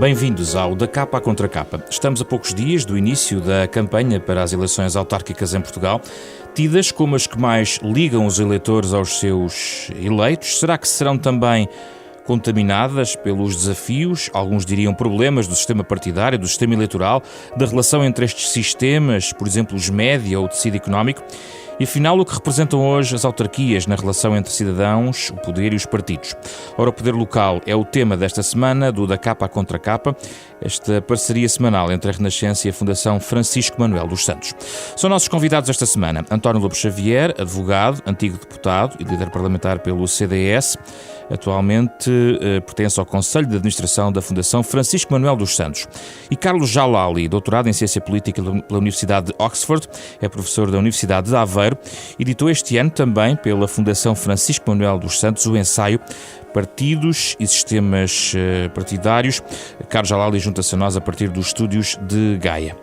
Bem-vindos ao Da Capa à Contra Capa. Estamos a poucos dias do início da campanha para as eleições autárquicas em Portugal, tidas como as que mais ligam os eleitores aos seus eleitos. Será que serão também contaminadas pelos desafios, alguns diriam problemas do sistema partidário, do sistema eleitoral, da relação entre estes sistemas, por exemplo, os média ou o tecido económico? E afinal, o que representam hoje as autarquias na relação entre cidadãos, o poder e os partidos? Ora, o poder local é o tema desta semana do Da Capa à Contra Capa, esta parceria semanal entre a Renascença e a Fundação Francisco Manuel dos Santos. São nossos convidados esta semana António Lobo Xavier, advogado, antigo deputado e líder parlamentar pelo CDS, atualmente pertence ao Conselho de Administração da Fundação Francisco Manuel dos Santos. E Carlos Jalali, doutorado em Ciência Política pela Universidade de Oxford, é professor da Universidade de Aveiro, editou este ano também pela Fundação Francisco Manuel dos Santos o ensaio Partidos e Sistemas Partidários. Carlos Jalali junta-se a nós a partir dos estúdios de Gaia.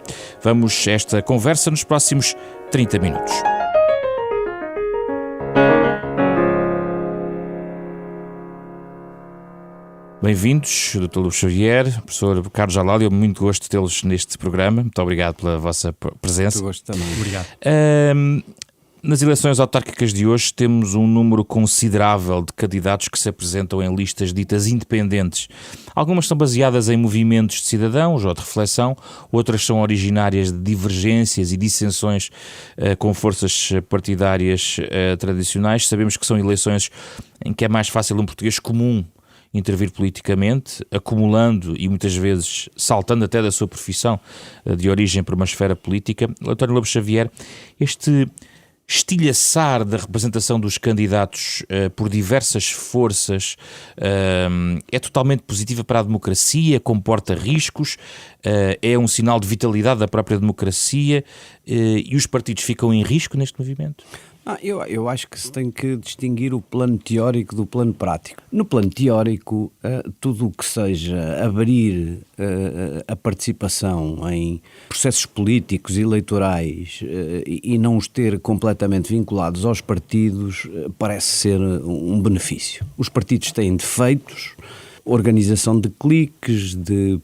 Vamos a esta conversa nos próximos 30 minutos. Bem-vindos, Dr. Lobo Xavier, professor Carlos Jalali, eu muito gosto de tê-los neste programa. Muito obrigado pela vossa presença. Muito gosto também. Obrigado. Nas eleições autárquicas de hoje temos um número considerável de candidatos que se apresentam em listas ditas independentes. Algumas são baseadas em movimentos de cidadãos ou de reflexão, outras são originárias de divergências e dissensões com forças partidárias tradicionais. Sabemos que são eleições em que é mais fácil um português comum intervir politicamente, acumulando e muitas vezes saltando até da sua profissão de origem para uma esfera política. António Lobo Xavier, este estilhaçar da representação dos candidatos por diversas forças é totalmente positiva para a democracia, comporta riscos, é um sinal de vitalidade da própria democracia e os partidos ficam em risco neste movimento? Eu acho que se tem que distinguir o plano teórico do plano prático. No plano teórico, tudo o que seja abrir a participação em processos políticos e eleitorais e não os ter completamente vinculados aos partidos parece ser um benefício. Os partidos têm defeitos, organização de cliques, de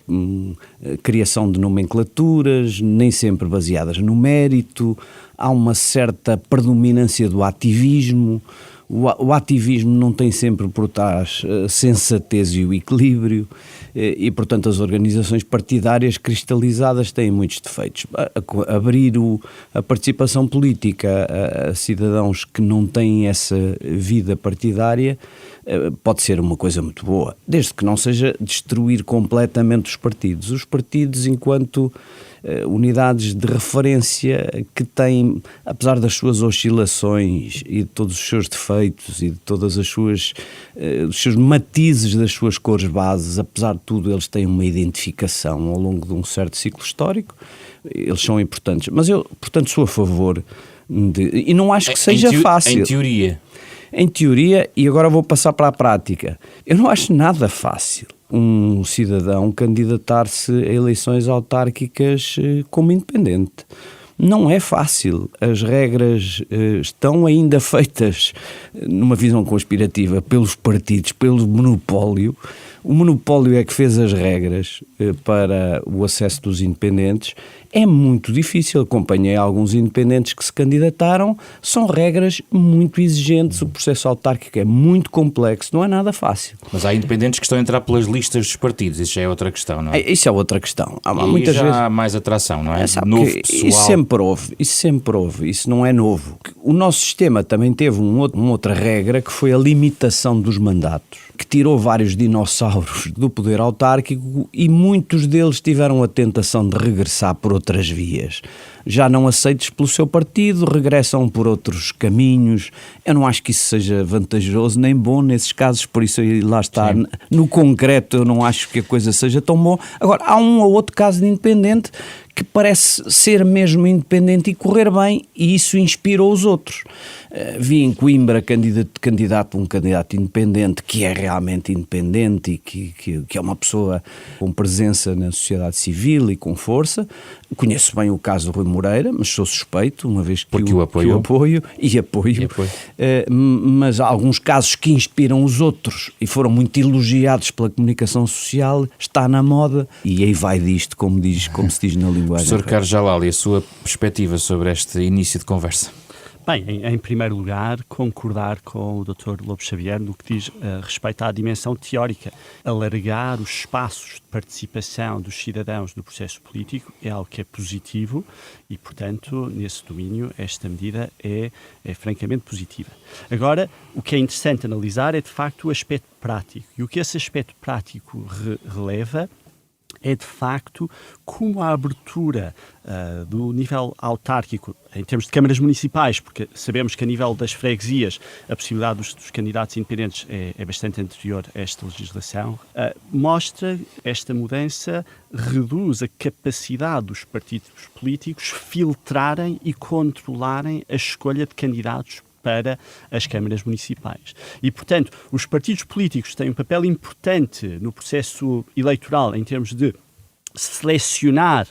criação de nomenclaturas, nem sempre baseadas no mérito, há uma certa predominância do ativismo, o ativismo não tem sempre por trás a sensatez e o equilíbrio e, portanto, as organizações partidárias cristalizadas têm muitos defeitos. Abrir a participação política a cidadãos que não têm essa vida partidária pode ser uma coisa muito boa, desde que não seja destruir completamente os partidos. Os partidos, enquanto unidades de referência que têm, apesar das suas oscilações e de todos os seus defeitos e de todas as suas, dos seus matizes das suas cores bases, apesar de tudo eles têm uma identificação ao longo de um certo ciclo histórico, eles são importantes. Mas eu, portanto, sou a favor e não acho que seja fácil. Em teoria, e agora vou passar para a prática, eu não acho nada fácil um cidadão candidatar-se a eleições autárquicas como independente. Não é fácil. As regras estão ainda feitas, numa visão conspirativa, pelos partidos, pelo monopólio. O monopólio é que fez as regras para o acesso dos independentes. É muito difícil. Acompanhei alguns independentes que se candidataram. São regras muito exigentes. O processo autárquico é muito complexo. Não é nada fácil. Mas há independentes que estão a entrar pelas listas dos partidos. Isso já é outra questão, não é? Isso é outra questão. Há muitas vezes há mais atração, não é? Novo pessoal. Isso sempre houve. Isso não é novo. O nosso sistema também teve uma outra regra, que foi a limitação dos mandatos, que tirou vários dinossauros do poder autárquico e muitos deles tiveram a tentação de regressar por outras vias. Já não aceitos pelo seu partido, regressam por outros caminhos. Eu não acho que isso seja vantajoso nem bom nesses casos, por isso lá está. Sim. No concreto eu não acho que a coisa seja tão boa. Agora, há um ou outro caso de independente que parece ser mesmo independente e correr bem, e isso inspirou os outros. Vi em Coimbra um candidato independente, que é realmente independente e que é uma pessoa com presença na sociedade civil e com força. Conheço bem o caso do Rui Moreira, mas sou suspeito, uma vez que o apoio. Mas há alguns casos que inspiram os outros e foram muito elogiados pela comunicação social, está na moda e aí vai disto, como se diz na linguagem. Professor Carlos Jalali, a sua perspectiva sobre este início de conversa? Bem, em primeiro lugar, concordar com o Dr. Lobo Xavier no que diz respeito à dimensão teórica. Alargar os espaços de participação dos cidadãos no processo político é algo que é positivo e, portanto, nesse domínio, esta medida é francamente positiva. Agora, o que é interessante analisar é, de facto, o aspecto prático. E o que esse aspecto prático releva é, de facto, como a abertura do nível autárquico, em termos de câmaras municipais, porque sabemos que a nível das freguesias a possibilidade dos candidatos independentes é bastante anterior a esta legislação, mostra esta mudança, reduz a capacidade dos partidos políticos filtrarem e controlarem a escolha de candidatos para as câmaras municipais. E, portanto, os partidos políticos têm um papel importante no processo eleitoral em termos de selecionar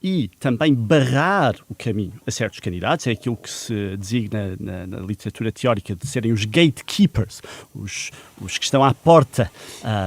e também barrar o caminho a certos candidatos, é aquilo que se designa na literatura teórica de serem os gatekeepers, os que estão à porta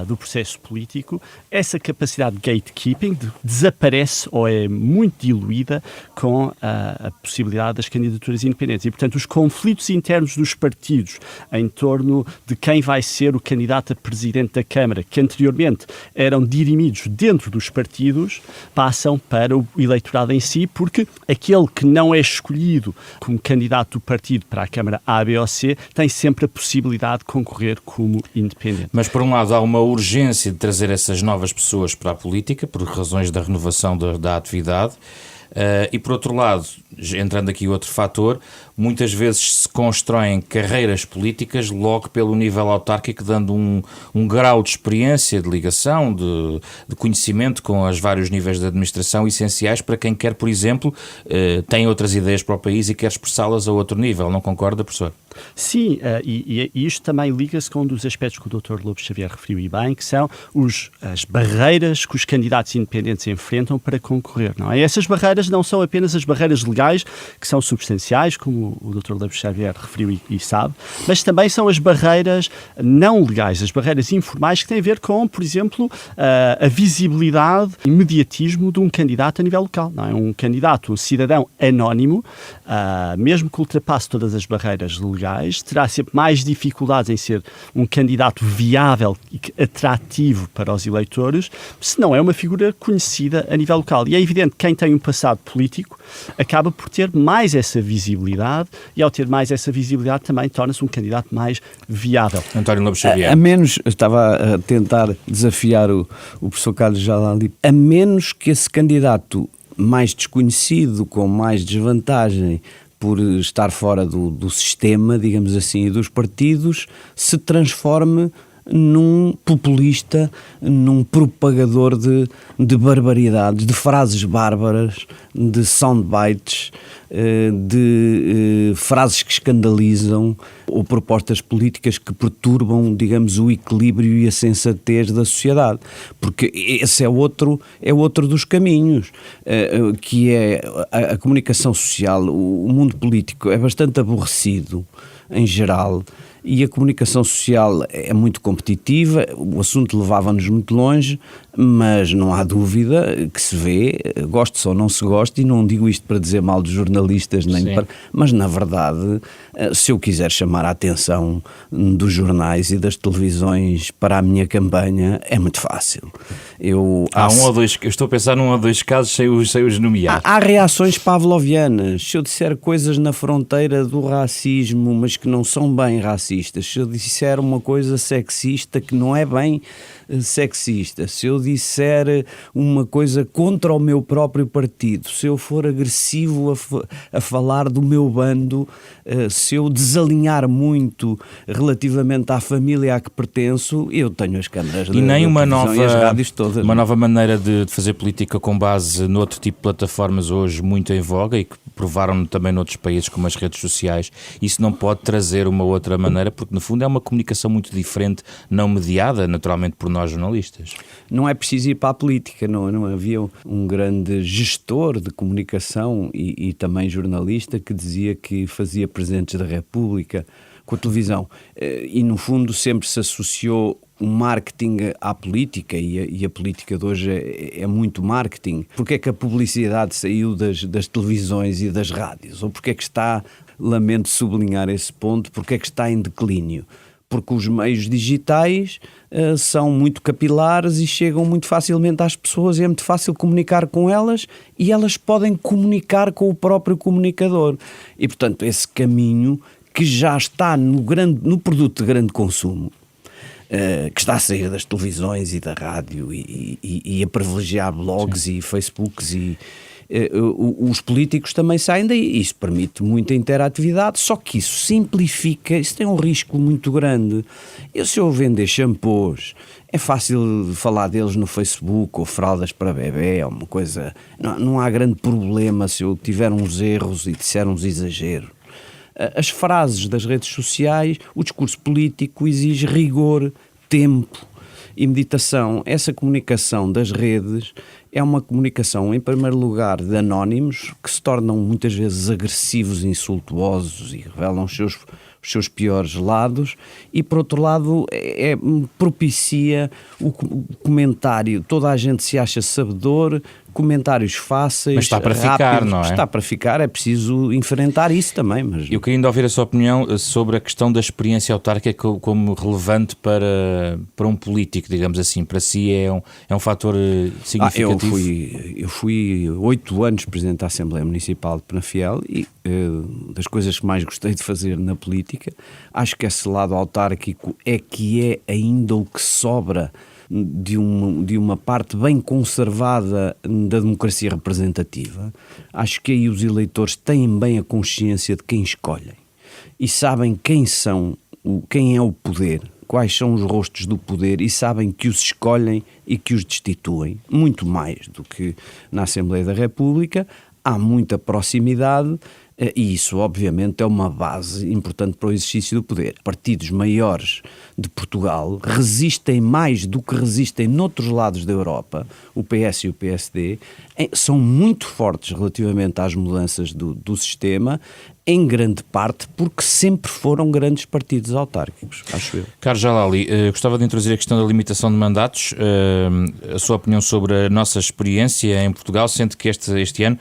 do processo político. Essa capacidade de gatekeeping desaparece ou é muito diluída com a possibilidade das candidaturas independentes. E, portanto, os conflitos internos dos partidos em torno de quem vai ser o candidato a presidente da Câmara, que anteriormente eram dirimidos dentro dos partidos, passam para o eleitorado em si, porque aquele que não é escolhido como candidato do partido para a Câmara A, B ou C tem sempre a possibilidade de concorrer como independente. Mas, por um lado, há uma urgência de trazer essas novas pessoas para a política, por razões da renovação da atividade, e, por outro lado, entrando aqui outro fator, muitas vezes se constroem carreiras políticas logo pelo nível autárquico, dando um grau de experiência, de ligação, de conhecimento com os vários níveis de administração essenciais para quem quer, por exemplo, tem outras ideias para o país e quer expressá-las a outro nível. Não concorda, professor? Sim, e isto também liga-se com um dos aspectos que o Dr. Lobo Xavier referiu e bem, que são as barreiras que os candidatos independentes enfrentam para concorrer, não é? Essas barreiras não são apenas as barreiras legais, que são substanciais, como o Dr. Lobo Xavier referiu e sabe, mas também são as barreiras não legais, as barreiras informais que têm a ver com, por exemplo, a visibilidade e mediatismo de um candidato a nível local, não é? Um candidato, um cidadão anónimo, mesmo que ultrapasse todas as barreiras legais, terá sempre mais dificuldades em ser um candidato viável e atrativo para os eleitores, se não é uma figura conhecida a nível local. E é evidente que quem tem um passado político acaba por ter mais essa visibilidade e, ao ter mais essa visibilidade, também torna-se um candidato mais viável. António Lobo Xavier. A menos, estava a tentar desafiar o professor Carlos Jalali, a menos que esse candidato mais desconhecido, com mais desvantagem, por estar fora do sistema, digamos assim, e dos partidos, se transforme num populista, num propagador de barbaridades, de frases bárbaras, de soundbites, de frases que escandalizam ou propostas políticas que perturbam, digamos, o equilíbrio e a sensatez da sociedade. Porque esse é outro dos caminhos, que é a comunicação social. O mundo político é bastante aborrecido, em geral, e a comunicação social é muito competitiva, o assunto levava-nos muito longe, mas não há dúvida que se vê, goste-se ou não se goste, e não digo isto para dizer mal dos jornalistas, mas na verdade, se eu quiser chamar a atenção dos jornais e das televisões para a minha campanha, é muito fácil. Eu estou a pensar num ou dois casos sem os nomear. Há reações pavlovianas. Se eu disser coisas na fronteira do racismo, mas que não são bem racistas, se eu disser uma coisa sexista que não é bem sexista, se eu disser uma coisa contra o meu próprio partido, se eu for agressivo a falar do meu bando, se eu desalinhar muito relativamente à família a que pertenço, eu tenho as câmaras e nem uma nova e as rádios todas. todas. Uma nova maneira de fazer política com base noutro tipo de plataformas hoje muito em voga e que provaram também noutros países como as redes sociais. Isso não pode trazer uma outra maneira, porque no fundo é uma comunicação muito diferente, não mediada naturalmente por nós jornalistas. Não é preciso ir para a política, não havia um grande gestor de comunicação e também jornalista que dizia que fazia presidentes da República com a televisão e no fundo sempre se associou o marketing à política e a política de hoje é muito marketing. Porque é que a publicidade saiu das televisões e das rádios? Ou porque é que está, lamento sublinhar esse ponto, porque é que está em declínio? Porque os meios digitais são muito capilares e chegam muito facilmente às pessoas e é muito fácil comunicar com elas e elas podem comunicar com o próprio comunicador. E, portanto, esse caminho que já está no produto de grande consumo, que está a sair das televisões e da rádio e a privilegiar blogs Sim. e Facebooks e os políticos também saem daí. Isso permite muita interatividade, só que isso simplifica, isso tem um risco muito grande. Se eu vender shampoos, é fácil falar deles no Facebook, ou fraldas para bebê, é uma coisa... Não há grande problema se eu tiver uns erros e disser uns exageros. As frases das redes sociais, o discurso político exige rigor, tempo e meditação. Essa comunicação das redes é uma comunicação, em primeiro lugar, de anónimos, que se tornam muitas vezes agressivos, insultuosos e revelam os seus piores lados, e por outro lado propicia o comentário. Toda a gente se acha sabedor, comentários fáceis, mas está para rápidos, ficar, não é? Está para ficar, é preciso enfrentar isso também. Mas... Eu queria ainda ouvir a sua opinião sobre a questão da experiência autárquica como relevante para um político, digamos assim. Para si é um fator significativo? Eu fui 8 anos Presidente da Assembleia Municipal de Penafiel e das coisas que mais gostei de fazer na política, acho que esse lado autárquico é ainda o que sobra de uma parte bem conservada da democracia representativa. Acho que aí os eleitores têm bem a consciência de quem escolhem e sabem quem é o poder, quais são os rostos do poder e sabem que os escolhem e que os destituem, muito mais do que na Assembleia da República. Há muita proximidade e isso obviamente é uma base importante para o exercício do poder. Partidos maiores de Portugal resistem mais do que resistem noutros lados da Europa, o PS e o PSD, são muito fortes relativamente às mudanças do sistema, em grande parte porque sempre foram grandes partidos autárquicos, acho eu. Carlos Jalali, gostava de introduzir a questão da limitação de mandatos, a sua opinião sobre a nossa experiência em Portugal, sendo que este ano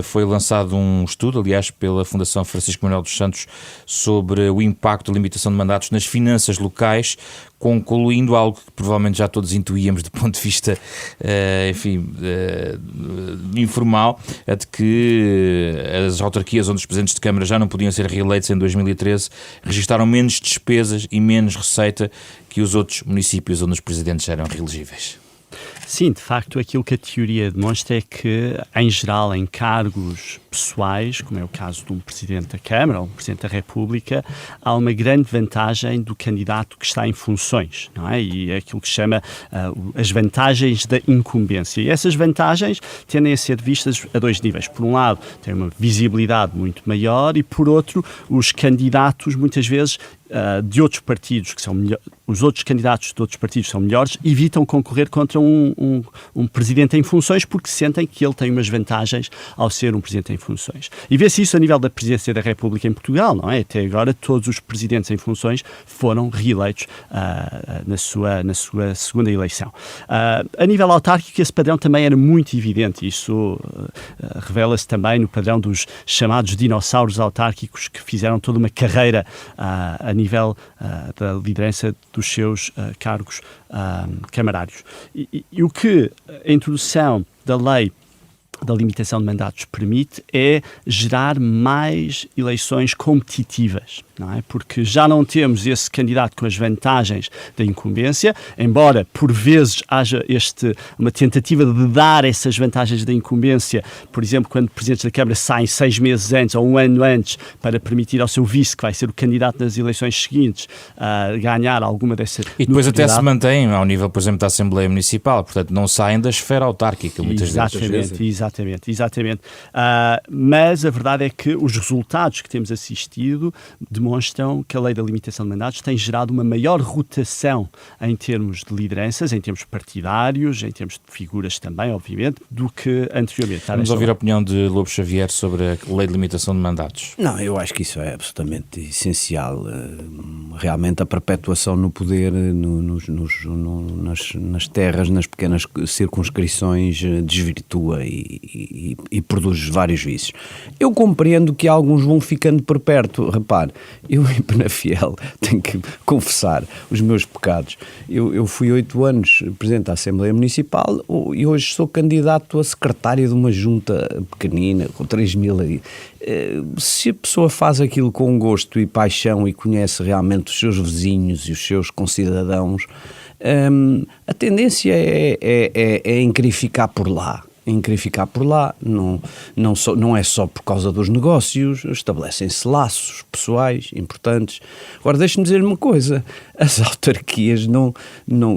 foi lançado um estudo, aliás, pela Fundação Francisco Manuel dos Santos, sobre o impacto da limitação de mandatos nas finanças locais, concluindo algo que provavelmente já todos intuíamos do ponto de vista, informal, de que as autarquias onde os presidentes de Câmara já não podiam ser reeleitos em 2013 registaram menos despesas e menos receita que os outros municípios onde os presidentes eram reelegíveis. Sim, de facto, aquilo que a teoria demonstra é que, em geral, em cargos pessoais, como é o caso de um Presidente da Câmara ou um Presidente da República, há uma grande vantagem do candidato que está em funções, não é? E é aquilo que se chama as vantagens da incumbência. E essas vantagens tendem a ser vistas a dois níveis. Por um lado, tem uma visibilidade muito maior e, por outro, os candidatos, muitas vezes, de outros partidos que são melhores, os outros candidatos de outros partidos são melhores, evitam concorrer contra um presidente em funções porque sentem que ele tem umas vantagens ao ser um presidente em funções. E vê-se isso a nível da presidência da República em Portugal, não é? Até agora todos os presidentes em funções foram reeleitos na sua segunda eleição. A nível autárquico esse padrão também era muito evidente, isso revela-se também no padrão dos chamados dinossauros autárquicos que fizeram toda uma carreira a nível da liderança dos seus cargos camarários. E o que a introdução da lei da limitação de mandatos permite é gerar mais eleições competitivas. não é? Porque já não temos esse candidato com as vantagens da incumbência, embora por vezes haja uma tentativa de dar essas vantagens da incumbência, por exemplo, quando presidentes da Câmara saem 6 meses antes ou 1 ano antes para permitir ao seu vice, que vai ser o candidato nas eleições seguintes, ganhar alguma dessa E depois até se mantém ao nível, por exemplo, da Assembleia Municipal, portanto não saem da esfera autárquica muitas vezes. Exatamente. Mas a verdade é que os resultados que temos assistido demonstram que a lei da limitação de mandatos tem gerado uma maior rotação em termos de lideranças, em termos partidários, em termos de figuras também, obviamente, do que anteriormente. Vamos ouvir a opinião de Lobo Xavier sobre a lei de limitação de mandatos. Não, eu acho que isso é absolutamente essencial. Realmente a perpetuação no poder, nas terras, nas pequenas circunscrições, desvirtua e produz vários vícios. Eu compreendo que alguns vão ficando por perto. Repare, eu em Penafiel tenho que confessar os meus pecados. Eu fui 8 anos presidente da Assembleia Municipal e hoje sou candidato a secretário de uma junta pequenina, com 3.000 aí. Se a pessoa faz aquilo com gosto e paixão e conhece realmente os seus vizinhos e os seus concidadãos, a tendência é encrificar por lá. Não é só por causa dos negócios, estabelecem-se laços pessoais importantes. Agora, deixe-me dizer uma coisa, as autarquias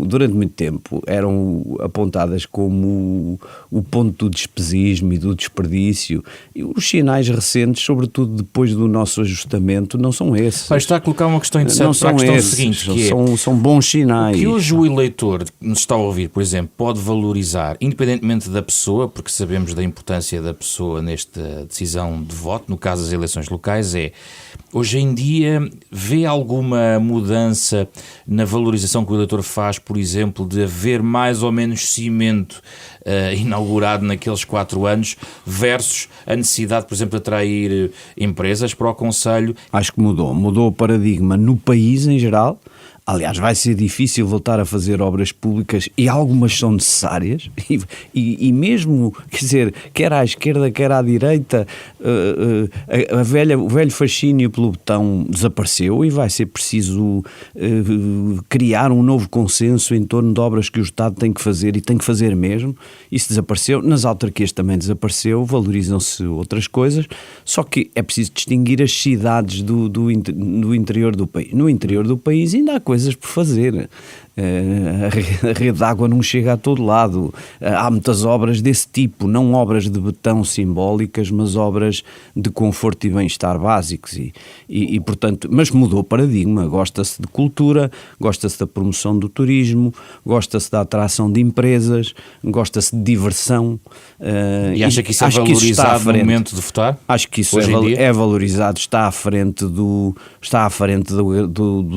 durante muito tempo eram apontadas como o ponto do despesismo e do desperdício, e os sinais recentes, sobretudo depois do nosso ajustamento, não são esses. Está a colocar uma questão interessante para a questão seguinte, que são bons sinais. Que hoje o eleitor que nos está a ouvir, por exemplo, pode valorizar, independentemente da pessoa, porque sabemos da importância da pessoa nesta decisão de voto, no caso das eleições locais, hoje em dia vê alguma mudança na valorização que o eleitor faz, por exemplo, de haver mais ou menos cimento inaugurado naqueles 4 anos versus a necessidade, por exemplo, de atrair empresas para o concelho? Acho que mudou o paradigma no país em geral. Aliás, vai ser difícil voltar a fazer obras públicas e algumas são necessárias e mesmo, quer dizer, quer à esquerda, quer à direita, o velho fascínio pelo botão desapareceu e vai ser preciso criar um novo consenso em torno de obras que o Estado tem que fazer e tem que fazer mesmo. Isso desapareceu, nas autarquias também desapareceu, valorizam-se outras coisas, só que é preciso distinguir as cidades do interior do país. No interior do país ainda há coisas por fazer. A rede de água não chega a todo lado. Há muitas obras desse tipo, não obras de betão simbólicas, mas obras de conforto e bem-estar básicos e portanto, mas mudou o paradigma. Gosta-se de cultura, gosta-se da promoção do turismo, gosta-se da atração de empresas, gosta-se de diversão. E acha que isso é valorizado no momento de votar? Acho que isso é valorizado, está à frente do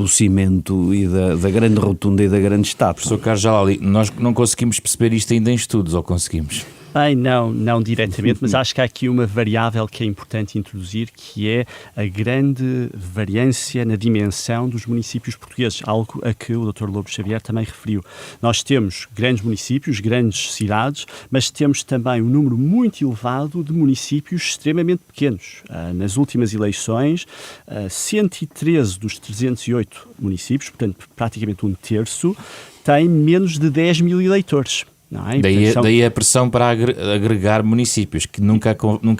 cimento e da grande rotunda e da grande estátua. Professor Carlos Jalali, nós não conseguimos perceber isto ainda em estudos, ou conseguimos? Bem, não diretamente, mas acho que há aqui uma variável que é importante introduzir, que é a grande variância na dimensão dos municípios portugueses, algo a que o Dr. Lobo Xavier também referiu. Nós temos grandes municípios, grandes cidades, mas temos também um número muito elevado de municípios extremamente pequenos. Nas últimas eleições, 113 dos 308 municípios, portanto praticamente 1/3, têm menos de 10 mil eleitores. Não é? Daí a pressão para agregar municípios, que nunca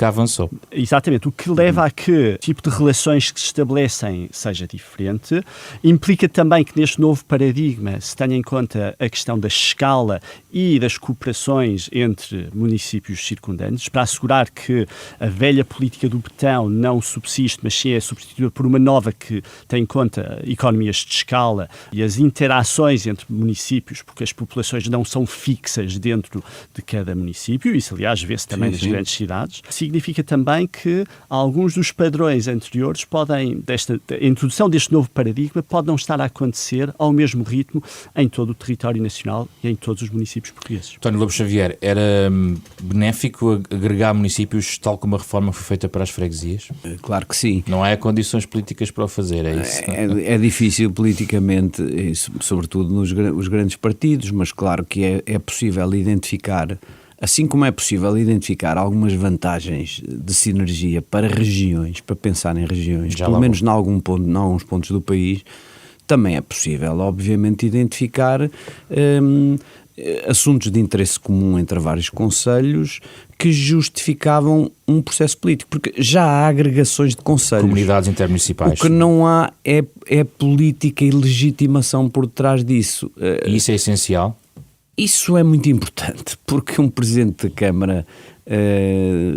avançou. Exatamente. O que leva a que o tipo de relações que se estabelecem seja diferente. Implica também que neste novo paradigma se tenha em conta a questão da escala e das cooperações entre municípios circundantes, para assegurar que a velha política do betão não subsiste, mas sim é substituída por uma nova que tem em conta economias de escala e as interações entre municípios, porque as populações não são fixas dentro de cada município, isso aliás vê-se também nas grandes cidades. Significa também que alguns dos padrões anteriores a introdução deste novo paradigma pode não estar a acontecer ao mesmo ritmo em todo o território nacional e em todos os municípios portugueses. António Lobo Xavier, era benéfico agregar municípios tal como a reforma foi feita para as freguesias? Claro que sim. Não há condições políticas para o fazer, é isso? É difícil politicamente, sobretudo nos grandes partidos, mas claro que é possível identificar Assim como é possível identificar algumas vantagens de sinergia para regiões, para pensar em regiões, pelo menos em alguns pontos do país, também é possível, obviamente, identificar assuntos de interesse comum entre vários concelhos que justificavam um processo político, porque já há agregações de concelhos. Comunidades intermunicipais. O que não há é política e legitimação por trás disso. E isso é essencial? Isso é muito importante, porque um Presidente da Câmara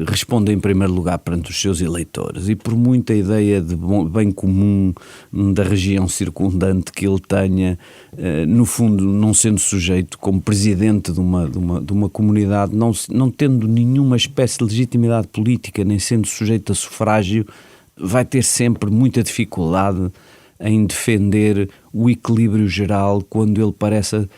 responde em primeiro lugar perante os seus eleitores, e por muita ideia de bem comum da região circundante que ele tenha, no fundo, não sendo sujeito como Presidente de uma comunidade, não tendo nenhuma espécie de legitimidade política, nem sendo sujeito a sufrágio, vai ter sempre muita dificuldade em defender o equilíbrio geral quando ele parece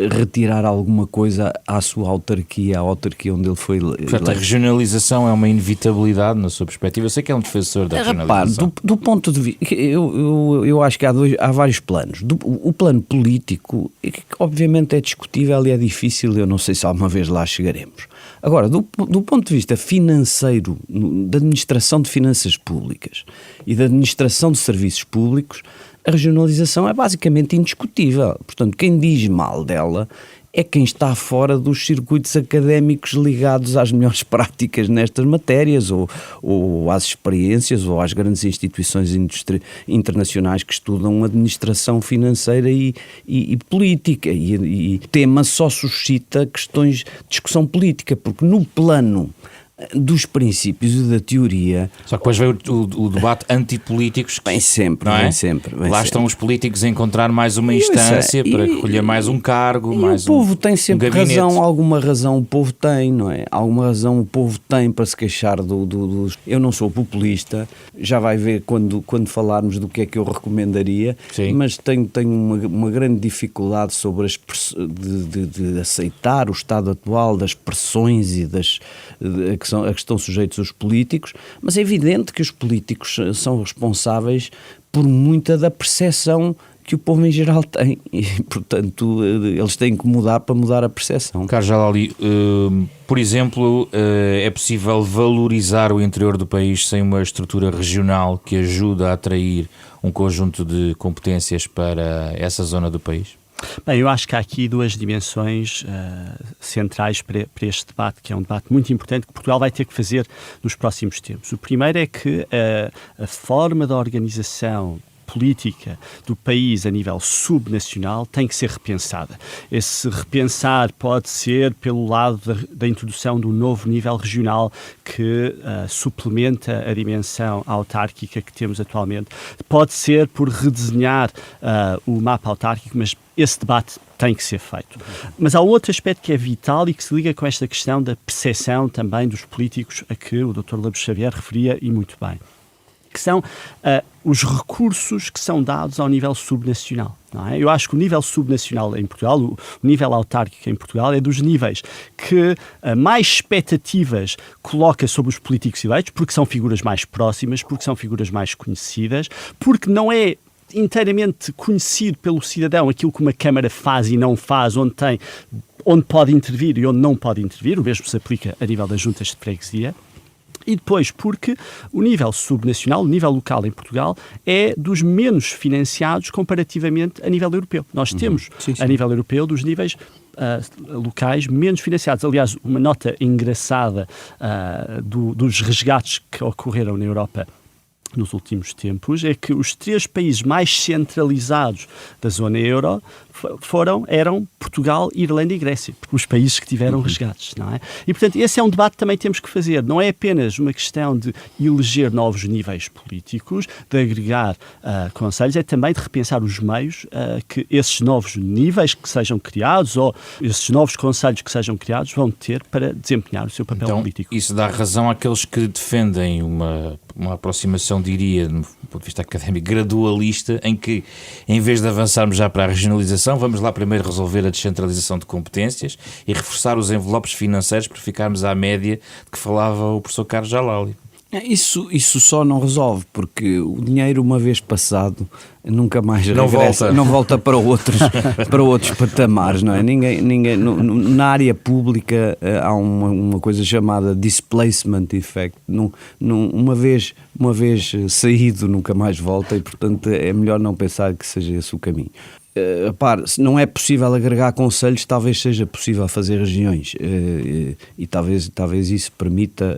retirar alguma coisa à sua autarquia, à autarquia onde ele foi eleito. Portanto, a regionalização é uma inevitabilidade na sua perspectiva. Eu sei que é um defensor da regionalização. Do ponto de vista, eu acho que há vários planos. O plano político, que obviamente é discutível e é difícil, eu não sei se alguma vez lá chegaremos. Agora, do ponto de vista financeiro, da administração de finanças públicas e da administração de serviços públicos, a regionalização é basicamente indiscutível. Portanto, quem diz mal dela é quem está fora dos circuitos académicos ligados às melhores práticas nestas matérias, ou às experiências, ou às grandes instituições internacionais que estudam administração financeira e política. E o tema só suscita questões de discussão política, porque no plano dos princípios e da teoria... Só que depois veio o debate antipolíticos. Vem sempre, não é? Vem sempre. Lá estão os políticos a encontrar mais uma instância para recolher mais um cargo, mais o povo tem sempre gabinete. alguma razão o povo tem, não é? Alguma razão o povo tem para se queixar dos... Eu não sou populista, já vai ver quando falarmos do que é que eu recomendaria, sim, mas tenho uma grande dificuldade sobre de aceitar o estado atual das pressões e a que estão sujeitos os políticos, mas é evidente que os políticos são responsáveis por muita da percepção que o povo em geral tem e, portanto, eles têm que mudar para mudar a percepção. Carlos Jalali, por exemplo, é possível valorizar o interior do país sem uma estrutura regional que ajude a atrair um conjunto de competências para essa zona do país? Bem, eu acho que há aqui duas dimensões centrais para este debate, que é um debate muito importante que Portugal vai ter que fazer nos próximos tempos. O primeiro é que a forma da organização política do país a nível subnacional tem que ser repensada. Esse repensar pode ser pelo lado da introdução do novo nível regional que suplementa a dimensão autárquica que temos atualmente. Pode ser por redesenhar o mapa autárquico, mas esse debate tem que ser feito. Mas há outro aspecto que é vital e que se liga com esta questão da percepção também dos políticos a que o Dr. Lobo Xavier referia e muito bem, que são os recursos que são dados ao nível subnacional. Não é? Eu acho que o nível subnacional em Portugal, o nível autárquico em Portugal, é dos níveis que mais expectativas coloca sobre os políticos eleitos, porque são figuras mais próximas, porque são figuras mais conhecidas, porque não é inteiramente conhecido pelo cidadão aquilo que uma Câmara faz e não faz, onde pode intervir e onde não pode intervir. O mesmo se aplica a nível das juntas de freguesia. E depois porque o nível subnacional, o nível local em Portugal, é dos menos financiados comparativamente a nível europeu. Nós temos, a nível europeu, dos níveis locais menos financiados. Aliás, uma nota engraçada dos resgates que ocorreram na Europa nos últimos tempos é que os 3 países mais centralizados da zona euro eram Portugal, Irlanda e Grécia, os países que tiveram resgates, não é? E, portanto, esse é um debate que também temos que fazer. Não é apenas uma questão de eleger novos níveis políticos, de agregar conselhos, é também de repensar os meios que esses novos níveis que sejam criados ou esses novos conselhos que sejam criados vão ter para desempenhar o seu papel político. Isso dá razão àqueles que defendem uma aproximação, diria, do ponto de vista académico, gradualista, em que, em vez de avançarmos já para a regionalização, vamos lá primeiro resolver a descentralização de competências e reforçar os envelopes financeiros para ficarmos à média de que falava o professor Carlos Jalali. Isso só não resolve, porque o dinheiro, uma vez passado, nunca mais não regressa, volta. não volta para outros patamares, não é? Ninguém na área pública há uma coisa chamada displacement effect. Uma vez saído, nunca mais volta, e portanto é melhor não pensar que seja esse o caminho. Se não é possível agregar concelhos, talvez seja possível fazer regiões, e talvez isso permita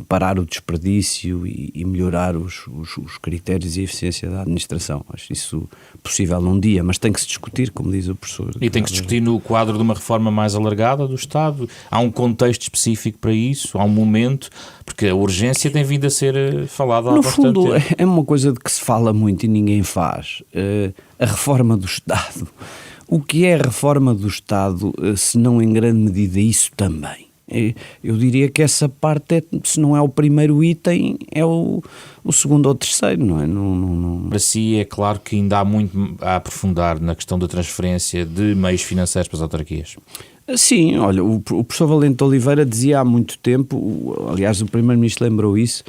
parar o desperdício e melhorar os critérios e a eficiência da administração. Acho isso possível num dia, mas tem que se discutir, como diz o professor. E tem que se discutir no quadro de uma reforma mais alargada do Estado. Há um contexto específico para isso, há um momento, porque a urgência tem vindo a ser falada há bastante tempo. No fundo, é uma coisa de que se fala muito e ninguém faz. A reforma do Estado. O que é a reforma do Estado, se não em grande medida isso também? Eu diria que essa parte, se não é o primeiro item, é o segundo ou terceiro, não é? Não. Para si é claro que ainda há muito a aprofundar na questão da transferência de meios financeiros para as autarquias. Sim, olha, o professor Valente Oliveira dizia há muito tempo, aliás o primeiro-ministro lembrou isso,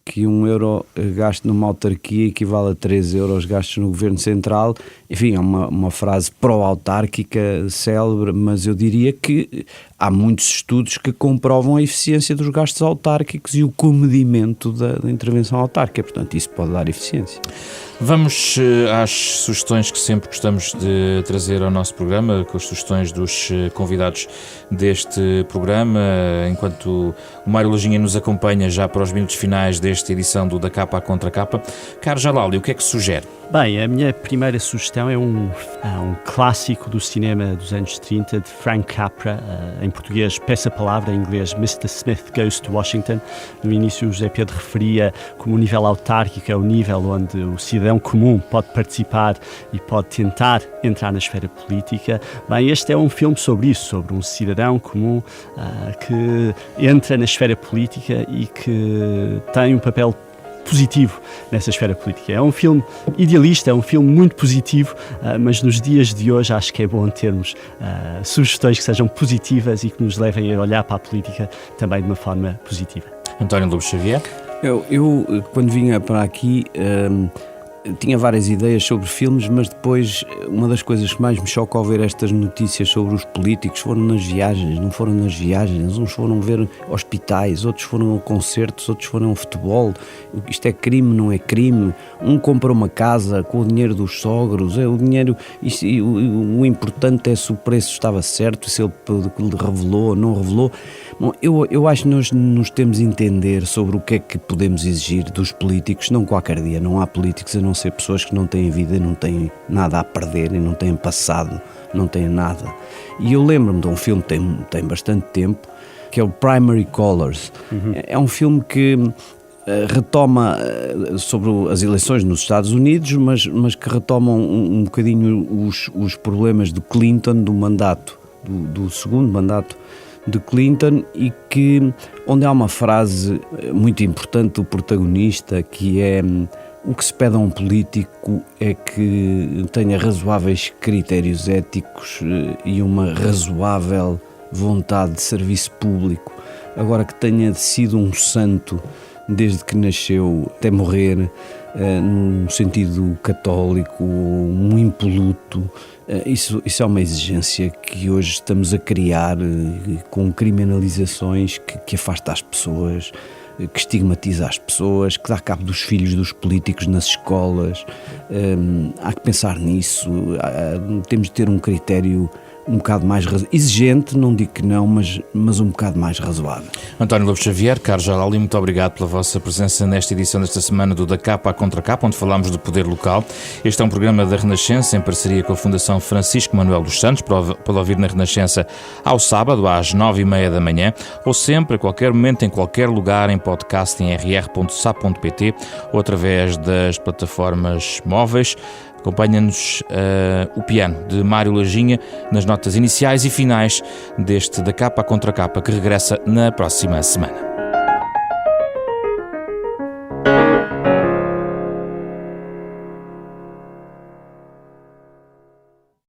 que €1 gasto numa autarquia equivale a 3 euros gastos no Governo Central. Enfim, é uma frase pró-autárquica célebre, mas eu diria que há muitos estudos que comprovam a eficiência dos gastos autárquicos e o comedimento da intervenção autárquica. Portanto, isso pode dar eficiência. Vamos às sugestões que sempre gostamos de trazer ao nosso programa, com as sugestões dos convidados deste programa, enquanto o Mário Laginha nos acompanha já para os minutos finais desta edição do Da Capa à Contra Capa. Carlos Jalali, o que é que sugere? Bem, a minha primeira sugestão é um clássico do cinema dos anos 30, de Frank Capra, em português Peça Palavra, em inglês Mr. Smith Goes to Washington. No início o José Pedro referia como o nível autárquico é o nível onde o cidadão comum pode participar e pode tentar entrar na esfera política. Bem, este é um filme sobre isso, sobre um cidadão comum que entra na esfera política e que tem um papel positivo nessa esfera política. É um filme idealista, é um filme muito positivo, mas nos dias de hoje acho que é bom termos sugestões que sejam positivas e que nos levem a olhar para a política também de uma forma positiva. António Lobo Xavier? Eu quando vinha para aqui, tinha várias ideias sobre filmes, mas depois uma das coisas que mais me choca ao ver estas notícias sobre os políticos foram nas viagens. Não foram nas viagens, uns foram ver hospitais, outros foram a concertos, outros foram ao futebol. Isto é crime, não é crime? Um compra uma casa com o dinheiro dos sogros, o dinheiro, o importante é se o preço estava certo, se ele revelou ou não revelou. Bom, eu acho que nós nos temos de entender sobre o que é que podemos exigir dos políticos, não qualquer dia. Não há políticos a não ser pessoas que não têm vida, não têm nada a perder e não têm passado, não têm nada. E eu lembro-me de um filme que tem bastante tempo, que é o Primary Colors. É um filme que retoma sobre as eleições nos Estados Unidos, mas que retomam um bocadinho os problemas do Clinton, do mandato, do segundo mandato de Clinton, e onde há uma frase muito importante do protagonista, que é: o que se pede a um político é que tenha razoáveis critérios éticos e uma razoável vontade de serviço público. Agora, que tenha sido um santo desde que nasceu até morrer, num sentido católico, um impoluto, isso é uma exigência que hoje estamos a criar, com criminalizações que afasta as pessoas, que estigmatiza as pessoas, que dá cabo dos filhos dos políticos nas escolas. Há que pensar nisso. Temos de ter um critério um bocado mais exigente, não digo que não, mas um bocado mais razoável. António Lobo Xavier, Carlos Jalali, muito obrigado pela vossa presença nesta edição desta semana do Da Capa à Contra Capa, onde falámos do poder local. Este é um programa da Renascença, em parceria com a Fundação Francisco Manuel dos Santos. Pode ouvir na Renascença ao sábado, às 9h30 da manhã, ou sempre, a qualquer momento, em qualquer lugar, em podcast em rr.sap.pt ou através das plataformas móveis. Acompanha-nos o piano de Mário Laginha nas notas iniciais e finais deste Da Capa à Contra Capa, que regressa na próxima semana.